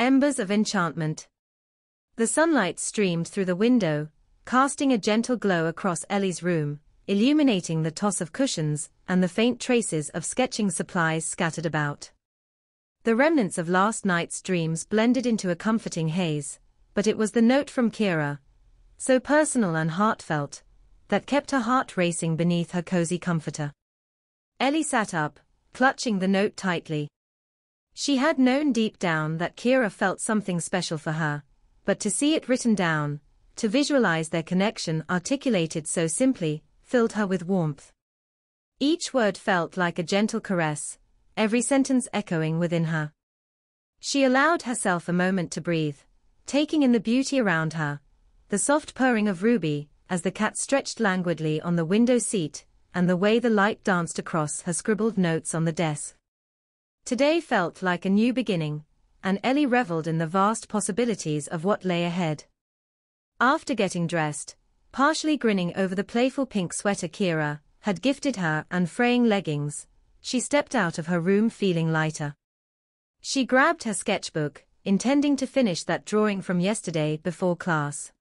Embers of Enchantment. The sunlight streamed through the window, casting a gentle glow across Ellie's room, illuminating the toss of cushions and the faint traces of sketching supplies scattered about. The remnants of last night's dreams blended into a comforting haze, but it was the note from Kira, so personal and heartfelt, that kept her heart racing beneath her cozy comforter. Ellie sat up, clutching the note tightly. She had known deep down that Kira felt something special for her, but to see it written down, to visualize their connection articulated so simply, filled her with warmth. Each word felt like a gentle caress, every sentence echoing within her. She allowed herself a moment to breathe, taking in the beauty around her, the soft purring of Ruby, as the cat stretched languidly on the window seat, and the way the light danced across her scribbled notes on the desk. Today felt like a new beginning, and Ellie reveled in the vast possibilities of what lay ahead. After getting dressed, partially grinning over the playful pink sweater Kira had gifted her and fraying leggings, she stepped out of her room feeling lighter. She grabbed her sketchbook, intending to finish that drawing from yesterday before class.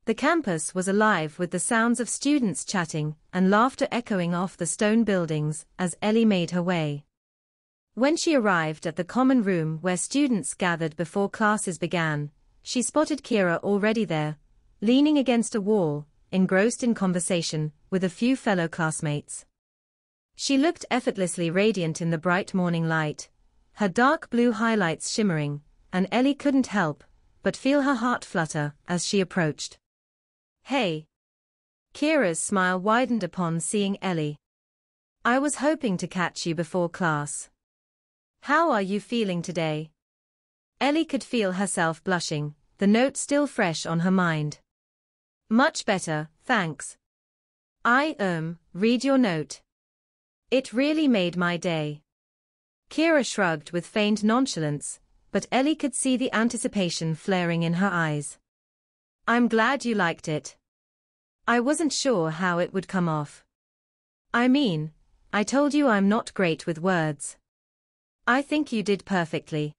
The campus was alive with the sounds of students chatting and laughter echoing off the stone buildings as Ellie made her way. When she arrived at the common room where students gathered before classes began, she spotted Kira already there, leaning against a wall, engrossed in conversation with a few fellow classmates. She looked effortlessly radiant in the bright morning light, her dark blue highlights shimmering, and Ellie couldn't help but feel her heart flutter as she approached. "Hey." Kira's smile widened upon seeing Ellie. "I was hoping to catch you before class. How are you feeling today?" Ellie could feel herself blushing, the note still fresh on her mind. "Much better, thanks. Read your note. It really made my day." Kira shrugged with feigned nonchalance, but Ellie could see the anticipation flaring in her eyes. "I'm glad you liked it. I wasn't sure how it would come off. I told you I'm not great with words. I think you did perfectly."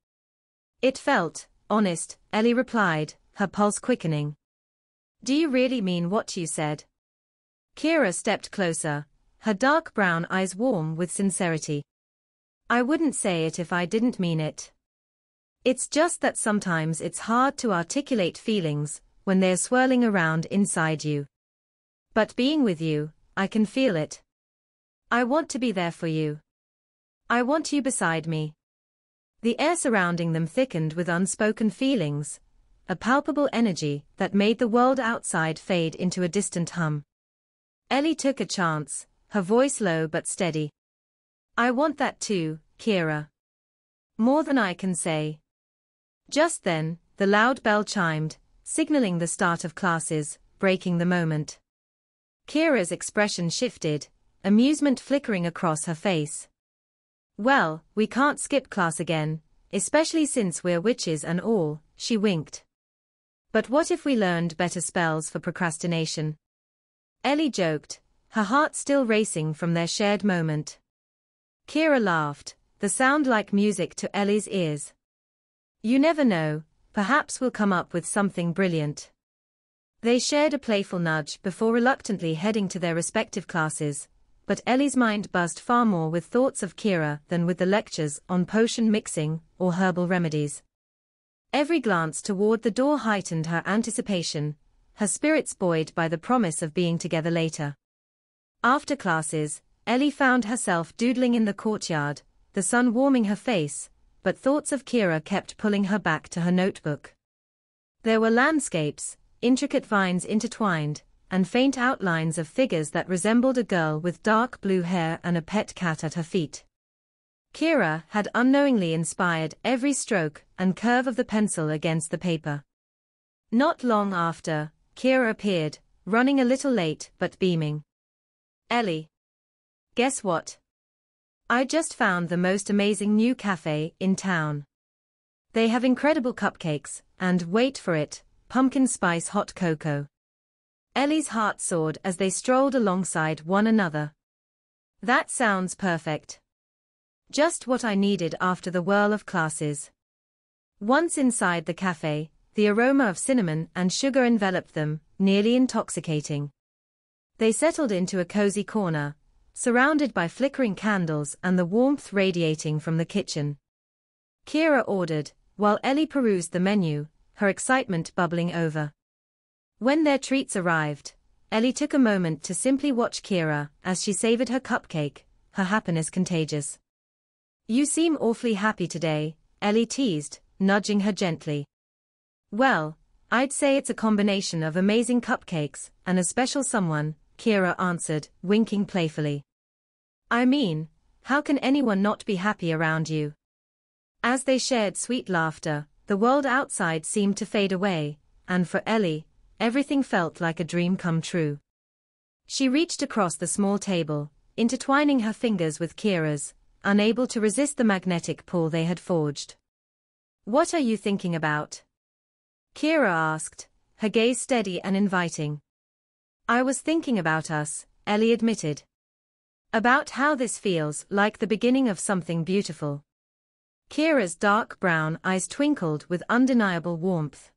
"It felt honest," Ellie replied, her pulse quickening. "Do you really mean what you said?" Kira stepped closer, her dark brown eyes warm with sincerity. "I wouldn't say it if I didn't mean it. It's just that sometimes it's hard to articulate feelings when they're swirling around inside you. But being with you, I can feel it. I want to be there for you. I want you beside me." The air surrounding them thickened with unspoken feelings, a palpable energy that made the world outside fade into a distant hum. Ellie took a chance, her voice low but steady. "I want that too, Kira. More than I can say." Just then, the loud bell chimed, signaling the start of classes, breaking the moment. Kira's expression shifted, amusement flickering across her face. "Well, we can't skip class again, especially since we're witches and all," she winked. "But what if we learned better spells for procrastination?" Ellie joked, her heart still racing from their shared moment. Kira laughed, the sound like music to Ellie's ears. "You never know, perhaps we'll come up with something brilliant." They shared a playful nudge before reluctantly heading to their respective classes, but Ellie's mind buzzed far more with thoughts of Kira than with the lectures on potion mixing or herbal remedies. Every glance toward the door heightened her anticipation, her spirits buoyed by the promise of being together later. After classes, Ellie found herself doodling in the courtyard, the sun warming her face, but thoughts of Kira kept pulling her back to her notebook. There were landscapes, intricate vines intertwined, and faint outlines of figures that resembled a girl with dark blue hair and a pet cat at her feet. Kira had unknowingly inspired every stroke and curve of the pencil against the paper. Not long after, Kira appeared, running a little late but beaming. "Ellie. Guess what? I just found the most amazing new cafe in town. They have incredible cupcakes, and wait for it, pumpkin spice hot cocoa." Ellie's heart soared as they strolled alongside one another. "That sounds perfect. Just what I needed after the whirl of classes. Once inside the cafe, the aroma of cinnamon and sugar enveloped them, nearly intoxicating. They settled into a cozy corner, surrounded by flickering candles and the warmth radiating from the kitchen. Kira ordered, while Ellie perused the menu, her excitement bubbling over. When their treats arrived, Ellie took a moment to simply watch Kira as she savored her cupcake, her happiness contagious. "You seem awfully happy today," Ellie teased, nudging her gently. "Well, I'd say it's a combination of amazing cupcakes and a special someone," Kira answered, winking playfully. "I mean, how can anyone not be happy around you?" As they shared sweet laughter, the world outside seemed to fade away, and for Ellie, everything felt like a dream come true. She reached across the small table, intertwining her fingers with Kira's, unable to resist the magnetic pull they had forged. "What are you thinking about?" Kira asked, her gaze steady and inviting. "I was thinking about us," Ellie admitted. "About how this feels like the beginning of something beautiful." Kira's dark brown eyes twinkled with undeniable warmth.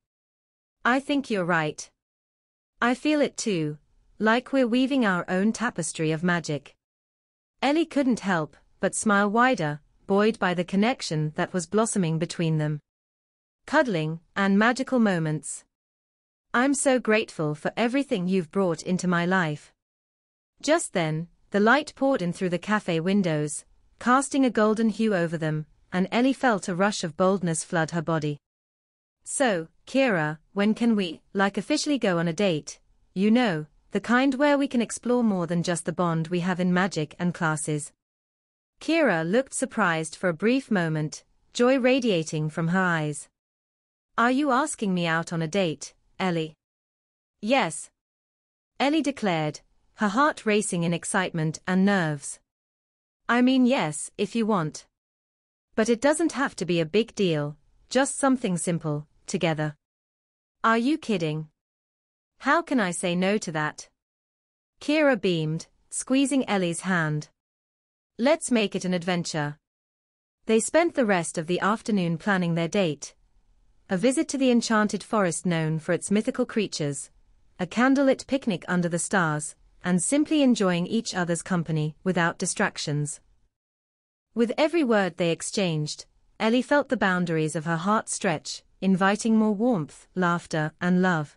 "I think you're right. I feel it too, like we're weaving our own tapestry of magic." Ellie couldn't help but smile wider, buoyed by the connection that was blossoming between them. Cuddling, and magical moments. "I'm so grateful for everything you've brought into my life." Just then, the light poured in through the cafe windows, casting a golden hue over them, and Ellie felt a rush of boldness flood her body. "So, Kira, when can we, officially go on a date? You know, the kind where we can explore more than just the bond we have in magic and classes." Kira looked surprised for a brief moment, joy radiating from her eyes. "Are you asking me out on a date, Ellie?" "Yes," Ellie declared, her heart racing in excitement and nerves. "I mean yes, if you want. But it doesn't have to be a big deal, just something simple, together." "Are you kidding? How can I say no to that?" Kira beamed, squeezing Ellie's hand. "Let's make it an adventure." They spent the rest of the afternoon planning their date. A visit to the enchanted forest known for its mythical creatures, a candlelit picnic under the stars, and simply enjoying each other's company without distractions. With every word they exchanged, Ellie felt the boundaries of her heart stretch, inviting more warmth, laughter, and love.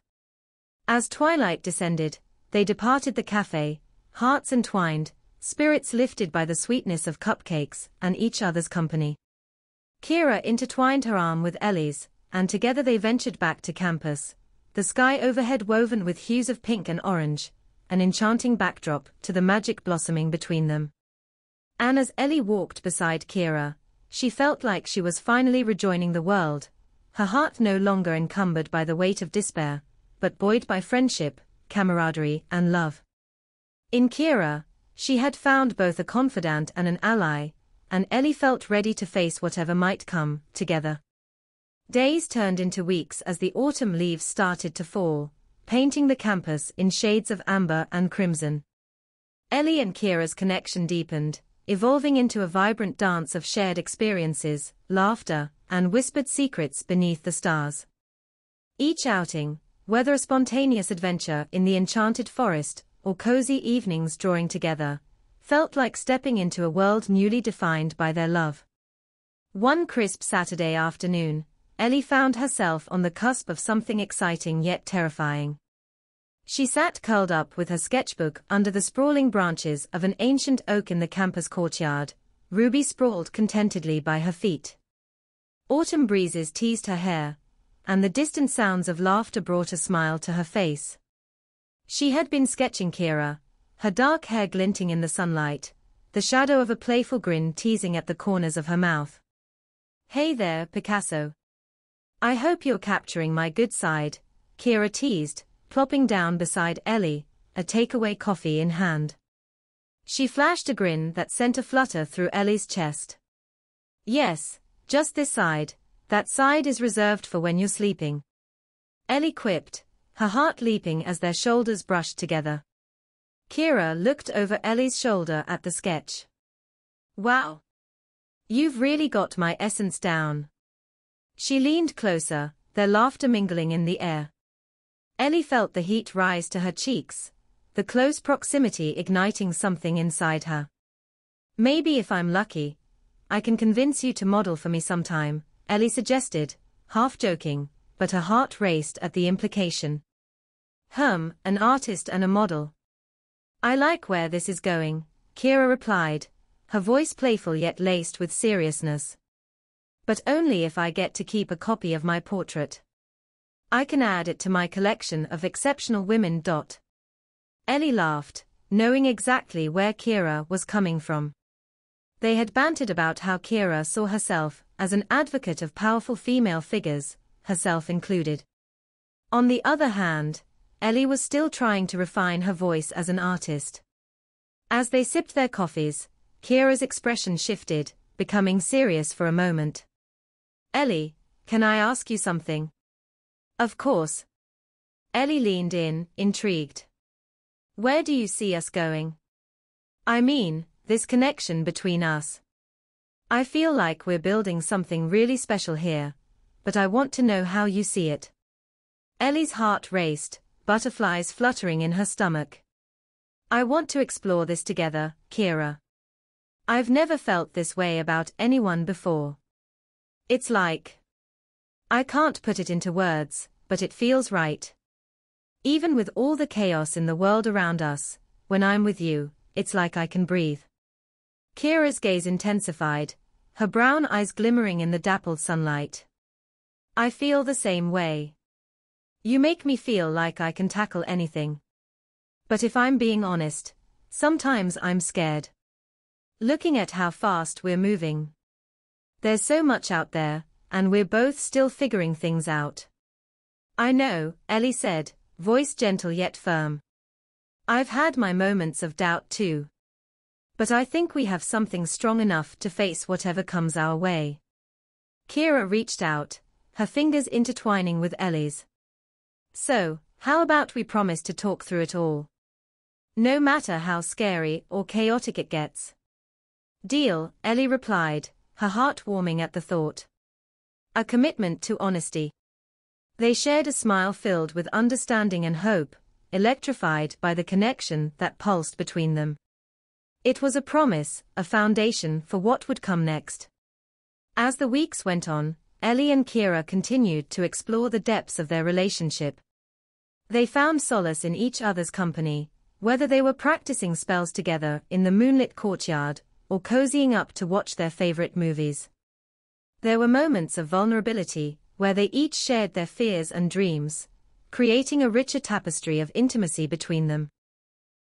As twilight descended, they departed the cafe, hearts entwined, spirits lifted by the sweetness of cupcakes and each other's company. Kira intertwined her arm with Ellie's, and together they ventured back to campus, the sky overhead woven with hues of pink and orange, an enchanting backdrop to the magic blossoming between them. And as Ellie walked beside Kira, she felt like she was finally rejoining the world, her heart no longer encumbered by the weight of despair, but buoyed by friendship, camaraderie, and love. In Kira, she had found both a confidant and an ally, and Ellie felt ready to face whatever might come, together. Days turned into weeks as the autumn leaves started to fall, painting the campus in shades of amber and crimson. Ellie and Kira's connection deepened, evolving into a vibrant dance of shared experiences, laughter, and whispered secrets beneath the stars. Each outing, whether a spontaneous adventure in the enchanted forest or cozy evenings drawing together, felt like stepping into a world newly defined by their love. One crisp Saturday afternoon, Ellie found herself on the cusp of something exciting yet terrifying. She sat curled up with her sketchbook under the sprawling branches of an ancient oak in the campus courtyard, Ruby sprawled contentedly by her feet. Autumn breezes teased her hair, and the distant sounds of laughter brought a smile to her face. She had been sketching Kira, her dark hair glinting in the sunlight, the shadow of a playful grin teasing at the corners of her mouth. "Hey there, Picasso. I hope you're capturing my good side," Kira teased, plopping down beside Ellie, a takeaway coffee in hand. She flashed a grin that sent a flutter through Ellie's chest. "Yes, just this side, that side is reserved for when you're sleeping," Ellie quipped, her heart leaping as their shoulders brushed together. Kira looked over Ellie's shoulder at the sketch. "Wow. You've really got my essence down." She leaned closer, their laughter mingling in the air. Ellie felt the heat rise to her cheeks, the close proximity igniting something inside her. Maybe if I'm lucky, I can convince you to model for me sometime, Ellie suggested, half joking, but her heart raced at the implication. An artist and a model. I like where this is going, Kira replied, her voice playful yet laced with seriousness. But only if I get to keep a copy of my portrait. I can add it to my collection of exceptional women. Ellie laughed, knowing exactly where Kira was coming from. They had bantered about how Kira saw herself as an advocate of powerful female figures, herself included. On the other hand, Ellie was still trying to refine her voice as an artist. As they sipped their coffees, Kira's expression shifted, becoming serious for a moment. Ellie, can I ask you something? Of course. Ellie leaned in, intrigued. Where do you see us going? I mean, this connection between us. I feel like we're building something really special here, but I want to know how you see it. Ellie's heart raced, butterflies fluttering in her stomach. I want to explore this together, Kira. I've never felt this way about anyone before. It's like... I can't put it into words, but it feels right. Even with all the chaos in the world around us, when I'm with you, it's like I can breathe. Kira's gaze intensified, her brown eyes glimmering in the dappled sunlight. I feel the same way. You make me feel like I can tackle anything. But if I'm being honest, sometimes I'm scared. Looking at how fast we're moving. There's so much out there, and we're both still figuring things out. I know, Ellie said, voice gentle yet firm. I've had my moments of doubt too. But I think we have something strong enough to face whatever comes our way. Kira reached out, her fingers intertwining with Ellie's. So, how about we promise to talk through it all? No matter how scary or chaotic it gets. Deal, Ellie replied, her heart warming at the thought. A commitment to honesty. They shared a smile filled with understanding and hope, electrified by the connection that pulsed between them. It was a promise, a foundation for what would come next. As the weeks went on, Ellie and Kira continued to explore the depths of their relationship. They found solace in each other's company, whether they were practicing spells together in the moonlit courtyard, or cozying up to watch their favorite movies. There were moments of vulnerability, where they each shared their fears and dreams, creating a richer tapestry of intimacy between them.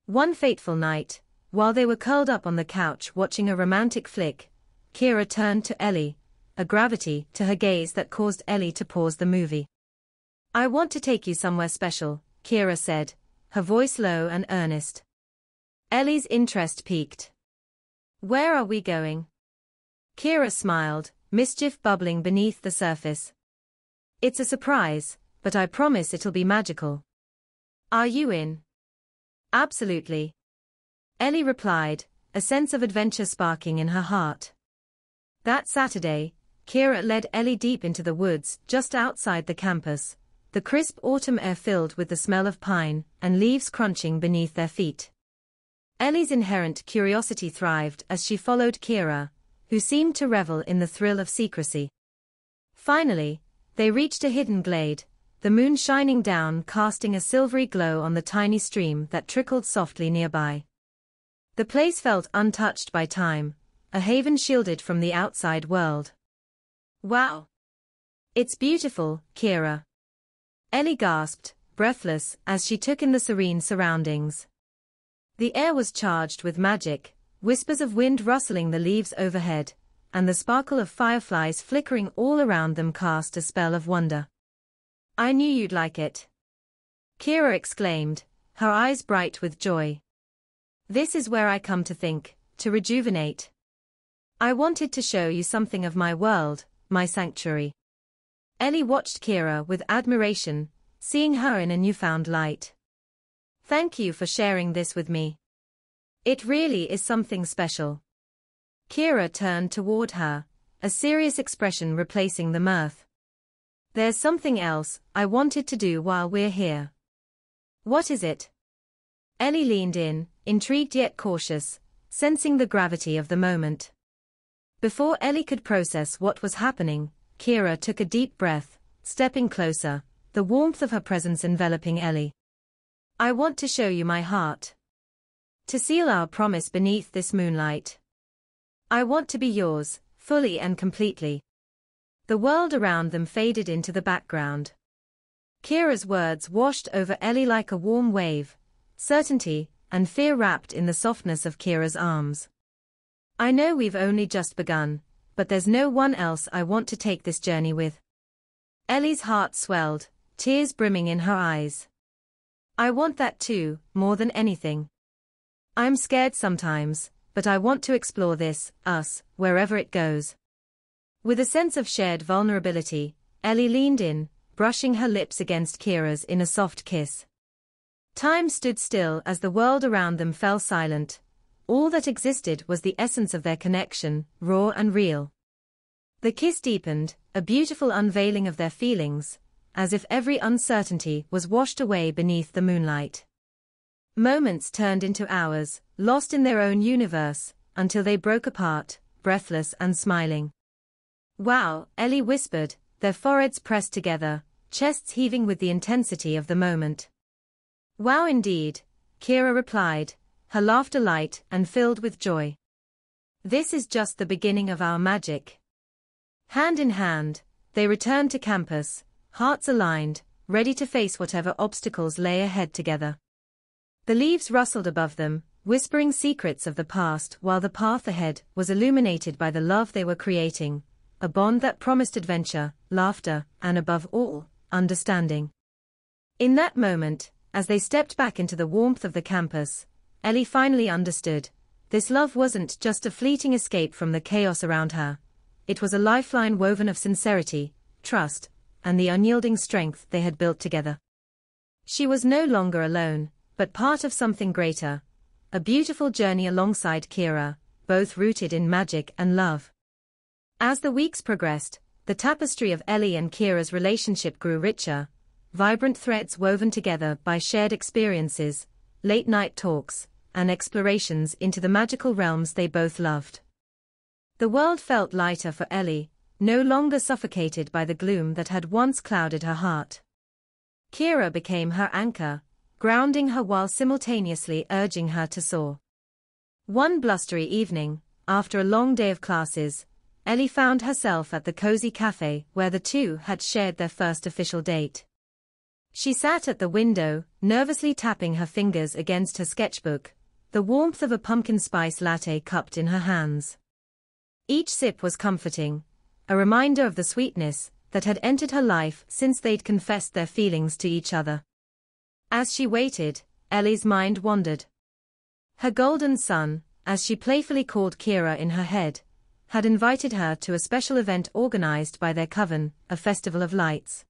One fateful night, while they were curled up on the couch watching a romantic flick, Kira turned to Ellie, a gravity to her gaze that caused Ellie to pause the movie. I want to take you somewhere special, Kira said, her voice low and earnest. Ellie's interest piqued. Where are we going? Kira smiled, mischief bubbling beneath the surface. It's a surprise, but I promise it'll be magical. Are you in? Absolutely. Ellie replied, a sense of adventure sparking in her heart. That Saturday, Kira led Ellie deep into the woods just outside the campus, the crisp autumn air filled with the smell of pine and leaves crunching beneath their feet. Ellie's inherent curiosity thrived as she followed Kira, who seemed to revel in the thrill of secrecy. Finally, they reached a hidden glade, the moon shining down casting a silvery glow on the tiny stream that trickled softly nearby. The place felt untouched by time, a haven shielded from the outside world. Wow! It's beautiful, Kira. Ellie gasped, breathless, as she took in the serene surroundings. The air was charged with magic, whispers of wind rustling the leaves overhead, and the sparkle of fireflies flickering all around them cast a spell of wonder. I knew you'd like it. Kira exclaimed, her eyes bright with joy. This is where I come to think, to rejuvenate. I wanted to show you something of my world, my sanctuary. Ellie watched Kira with admiration, seeing her in a newfound light. Thank you for sharing this with me. It really is something special. Kira turned toward her, a serious expression replacing the mirth. There's something else I wanted to do while we're here. What is it? Ellie leaned in, intrigued yet cautious, sensing the gravity of the moment. Before Ellie could process what was happening, Kira took a deep breath, stepping closer, the warmth of her presence enveloping Ellie. I want to show you my heart. To seal our promise beneath this moonlight. I want to be yours, fully and completely. The world around them faded into the background. Kira's words washed over Ellie like a warm wave, certainty and fear wrapped in the softness of Kira's arms. I know we've only just begun, but there's no one else I want to take this journey with. Ellie's heart swelled, tears brimming in her eyes. I want that too, more than anything. I'm scared sometimes, but I want to explore this, us, wherever it goes. With a sense of shared vulnerability, Ellie leaned in, brushing her lips against Kira's in a soft kiss. Time stood still as the world around them fell silent. All that existed was the essence of their connection, raw and real. The kiss deepened, a beautiful unveiling of their feelings, as if every uncertainty was washed away beneath the moonlight. Moments turned into hours, lost in their own universe, until they broke apart, breathless and smiling. Wow, Ellie whispered, their foreheads pressed together, chests heaving with the intensity of the moment. Wow indeed, Kira replied, her laughter light and filled with joy. This is just the beginning of our magic. Hand in hand, they returned to campus, hearts aligned, ready to face whatever obstacles lay ahead together. The leaves rustled above them, whispering secrets of the past while the path ahead was illuminated by the love they were creating, a bond that promised adventure, laughter, and above all, understanding. In that moment, as they stepped back into the warmth of the campus, Ellie finally understood. This love wasn't just a fleeting escape from the chaos around her. It was a lifeline woven of sincerity, trust, and the unyielding strength they had built together. She was no longer alone, but part of something greater, a beautiful journey alongside Kira, both rooted in magic and love. As the weeks progressed, the tapestry of Ellie and Kira's relationship grew richer, vibrant threads woven together by shared experiences, late-night talks, and explorations into the magical realms they both loved. The world felt lighter for Ellie, no longer suffocated by the gloom that had once clouded her heart. Kira became her anchor, grounding her while simultaneously urging her to soar. One blustery evening, after a long day of classes, Ellie found herself at the cozy cafe where the two had shared their first official date. She sat at the window, nervously tapping her fingers against her sketchbook, the warmth of a pumpkin spice latte cupped in her hands. Each sip was comforting, a reminder of the sweetness that had entered her life since they'd confessed their feelings to each other. As she waited, Ellie's mind wandered. Her golden sun, as she playfully called Kira in her head, had invited her to a special event organized by their coven, a festival of lights.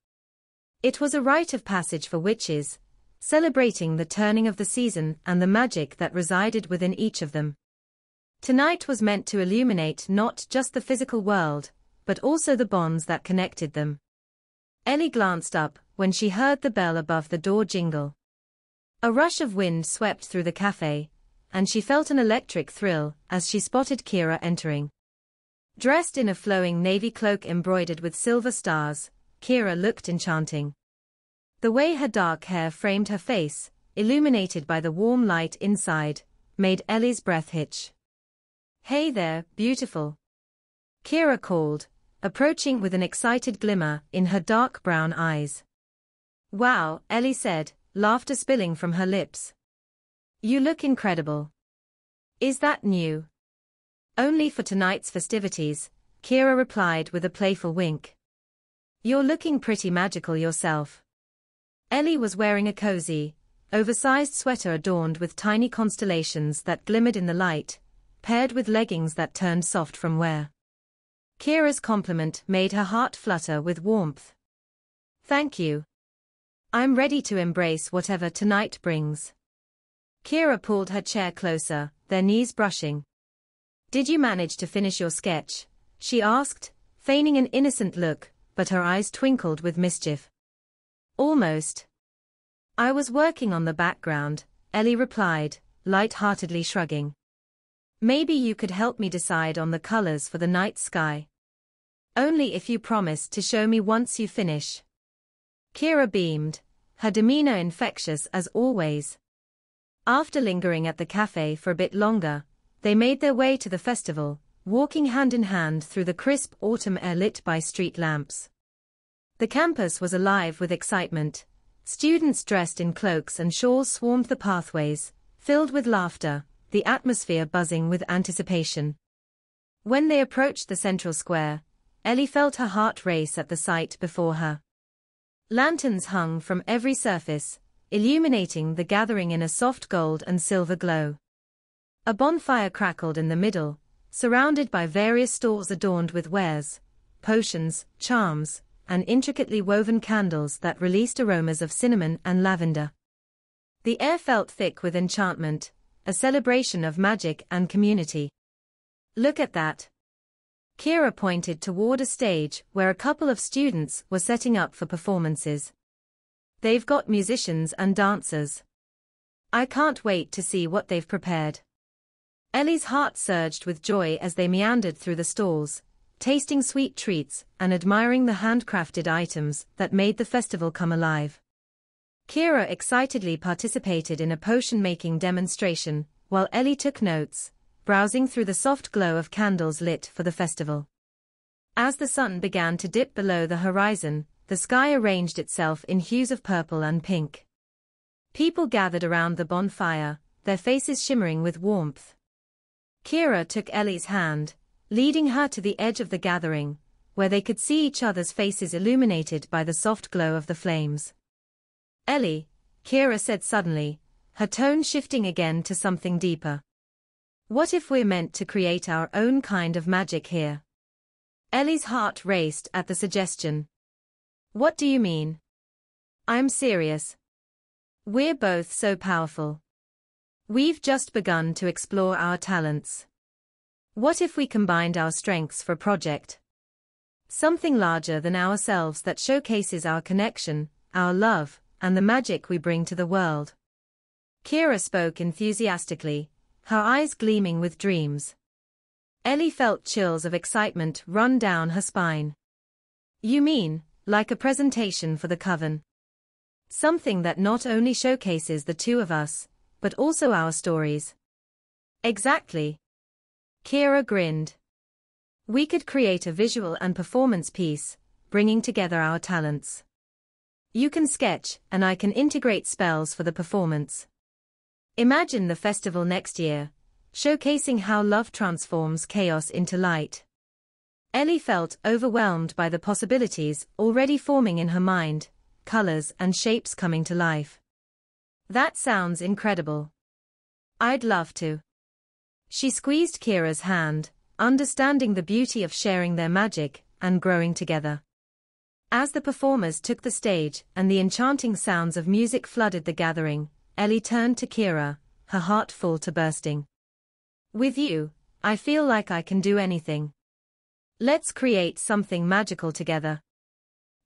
It was a rite of passage for witches, celebrating the turning of the season and the magic that resided within each of them. Tonight was meant to illuminate not just the physical world, but also the bonds that connected them. Ellie glanced up when she heard the bell above the door jingle. A rush of wind swept through the cafe, and she felt an electric thrill as she spotted Kira entering. Dressed in a flowing navy cloak embroidered with silver stars, Kira looked enchanting. The way her dark hair framed her face, illuminated by the warm light inside, made Ellie's breath hitch. Hey there, beautiful. Kira called, approaching with an excited glimmer in her dark brown eyes. Wow, Ellie said, laughter spilling from her lips. You look incredible. Is that new? Only for tonight's festivities, Kira replied with a playful wink. You're looking pretty magical yourself. Ellie was wearing a cozy, oversized sweater adorned with tiny constellations that glimmered in the light, paired with leggings that turned soft from wear. Kira's compliment made her heart flutter with warmth. Thank you. I'm ready to embrace whatever tonight brings. Kira pulled her chair closer, their knees brushing. Did you manage to finish your sketch? She asked, feigning an innocent look, but her eyes twinkled with mischief. Almost. I was working on the background, Ellie replied, light-heartedly shrugging. Maybe you could help me decide on the colors for the night sky. Only if you promise to show me once you finish. Kira beamed, her demeanor infectious as always. After lingering at the cafe for a bit longer, they made their way to the festival, walking hand in hand through the crisp autumn air lit by street lamps. The campus was alive with excitement. Students dressed in cloaks and shawls swarmed the pathways, filled with laughter, the atmosphere buzzing with anticipation. When they approached the central square, Ellie felt her heart race at the sight before her. Lanterns hung from every surface, illuminating the gathering in a soft gold and silver glow. A bonfire crackled in the middle, surrounded by various stalls adorned with wares, potions, charms, and intricately woven candles that released aromas of cinnamon and lavender. The air felt thick with enchantment, a celebration of magic and community. Look at that. Kira pointed toward a stage where a couple of students were setting up for performances. They've got musicians and dancers. I can't wait to see what they've prepared. Ellie's heart surged with joy as they meandered through the stalls, tasting sweet treats and admiring the handcrafted items that made the festival come alive. Kira excitedly participated in a potion-making demonstration, while Ellie took notes, browsing through the soft glow of candles lit for the festival. As the sun began to dip below the horizon, the sky arranged itself in hues of purple and pink. People gathered around the bonfire, their faces shimmering with warmth. Kira took Ellie's hand, leading her to the edge of the gathering, where they could see each other's faces illuminated by the soft glow of the flames. Ellie, Kira said suddenly, her tone shifting again to something deeper. What if we're meant to create our own kind of magic here? Ellie's heart raced at the suggestion. What do you mean? I'm serious. We're both so powerful. We've just begun to explore our talents. What if we combined our strengths for a project? Something larger than ourselves that showcases our connection, our love, and the magic we bring to the world. Kira spoke enthusiastically, her eyes gleaming with dreams. Ellie felt chills of excitement run down her spine. You mean, like a presentation for the coven? Something that not only showcases the two of us, but also our stories. Exactly. Kira grinned. We could create a visual and performance piece, bringing together our talents. You can sketch, and I can integrate spells for the performance. Imagine the festival next year, showcasing how love transforms chaos into light. Ellie felt overwhelmed by the possibilities already forming in her mind, colors and shapes coming to life. That sounds incredible. I'd love to. She squeezed Kira's hand, understanding the beauty of sharing their magic and growing together. As the performers took the stage and the enchanting sounds of music flooded the gathering, Ellie turned to Kira, her heart full to bursting. With you, I feel like I can do anything. Let's create something magical together.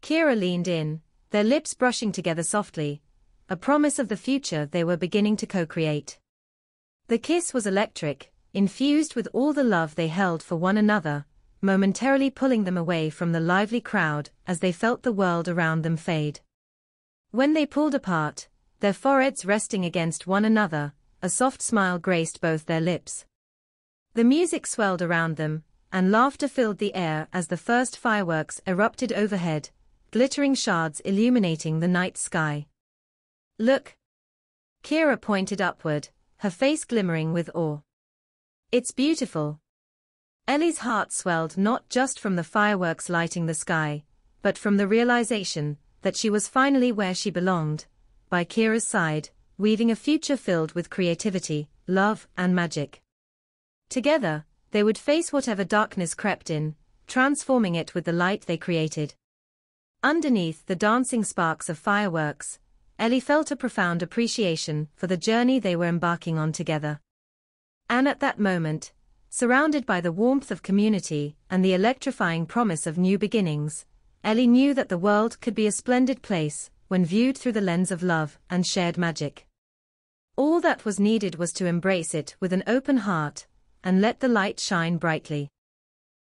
Kira leaned in, their lips brushing together softly, a promise of the future they were beginning to co-create. The kiss was electric, infused with all the love they held for one another, momentarily pulling them away from the lively crowd as they felt the world around them fade. When they pulled apart, their foreheads resting against one another, a soft smile graced both their lips. The music swelled around them, and laughter filled the air as the first fireworks erupted overhead, glittering shards illuminating the night sky. Look! Kira pointed upward, her face glimmering with awe. It's beautiful. Ellie's heart swelled not just from the fireworks lighting the sky, but from the realization that she was finally where she belonged, by Kira's side, weaving a future filled with creativity, love, and magic. Together, they would face whatever darkness crept in, transforming it with the light they created. Underneath the dancing sparks of fireworks, Ellie felt a profound appreciation for the journey they were embarking on together. And at that moment, surrounded by the warmth of community and the electrifying promise of new beginnings, Ellie knew that the world could be a splendid place when viewed through the lens of love and shared magic. All that was needed was to embrace it with an open heart and let the light shine brightly.